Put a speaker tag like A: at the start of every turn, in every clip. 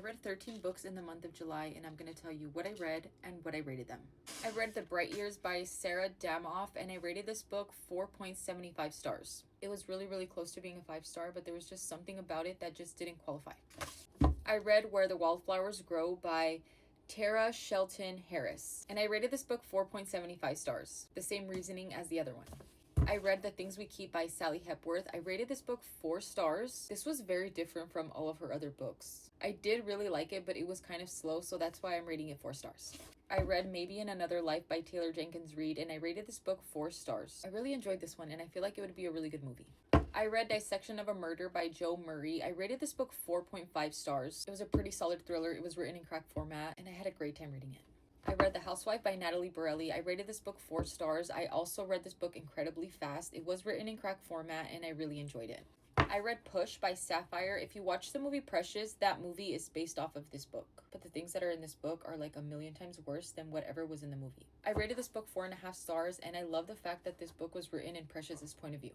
A: read 13 books in the month of July, and I'm going to tell you what I read and what I rated them. I read The Bright Years by Sarah Damoff, and I rated this book 4.75 stars. It was really, really close to being a 5-star, but there was just something about it that just didn't qualify. I read Where the Wildflowers Grow by Terah, Shelton, Harris, and I rated this book 4.75 stars, the same reasoning as the other one. I read The Things We Keep by Sally Hepworth. I rated this book 4 stars. This was very different from all of her other books. I did really like it, but it was kind of slow, so that's why I'm rating it 4 stars. I read Maybe in Another Life by Jenkins Reid, and I rated this book 4 stars. I really enjoyed this one, and I feel like it would be a really good movie. I read Dissection of a Murder by Joe Murray. I rated this book 4.5 stars. It was a pretty solid thriller. It was written in crack format, and I had a great time reading it. I read The Housewife by Natalie Barelli. I rated this book 4 stars. I also read this book incredibly fast. It was written in crack format, and I really enjoyed it. I read Push by Sapphire. If you watch the movie Precious, that movie is based off of this book. But the things that are in this book are like a million times worse than whatever was in the movie. I rated this book 4.5 stars, and I love the fact that this book was written in Precious's point of view.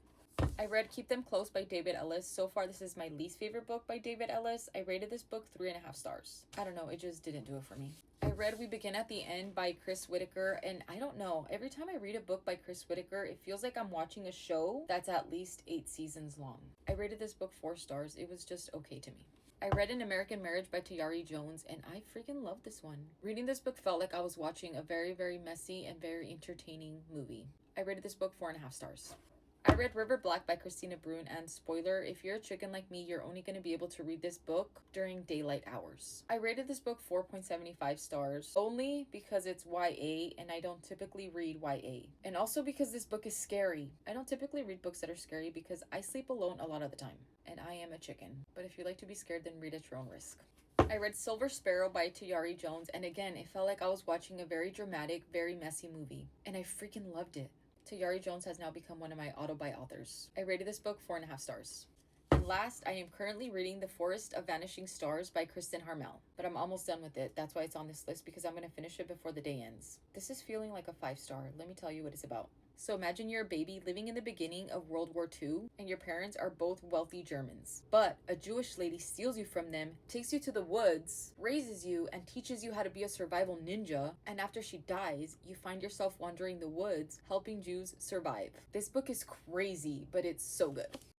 A: I read Keep Them Close by David Ellis. So far, this is my least favorite book by David Ellis. I rated this book 3.5 stars. I don't know, it just didn't do it for me. I read We Begin at the End by Whitaker, and I don't know, every time I read a book by Whitaker, it feels like I'm watching a show that's at least 8 seasons long. I rated this book 4 stars. It was just okay to me. I read An American Marriage by Tayari Jones, and I freaking love this one. Reading this book felt like I was watching a very, very messy and very entertaining movie. I rated this book 4.5 stars. I read River Black by Kristina, Brune, and spoiler, if you're a chicken like me, you're only going to be able to read this book during daylight hours. I rated this book 4.75 stars, only because it's YA, and I don't typically read YA. And also because this book is scary. I don't typically read books that are scary because I sleep alone a lot of the time, and I am a chicken. But if you like to be scared, then read at your own risk. I read Silver Sparrow by Tayari Jones, and again, it felt like I was watching a very dramatic, very messy movie, and I freaking loved it. Tayari Jones has now become one of my auto-buy authors. I rated this book 4.5 stars. And last, I am currently reading The Forest of Vanishing Stars by Kristin Harmel, but I'm almost done with it. That's why it's on this list, because I'm going to finish it before the day ends. This is feeling like a 5-star. Let me tell you what it's about. So imagine you're a baby living in the beginning of World War II, and your parents are both wealthy Germans. But a Jewish lady steals you from them, takes you to the woods, raises you, and teaches you how to be a survival ninja. And after she dies, you find yourself wandering the woods, helping Jews survive. This book is crazy, but it's so good.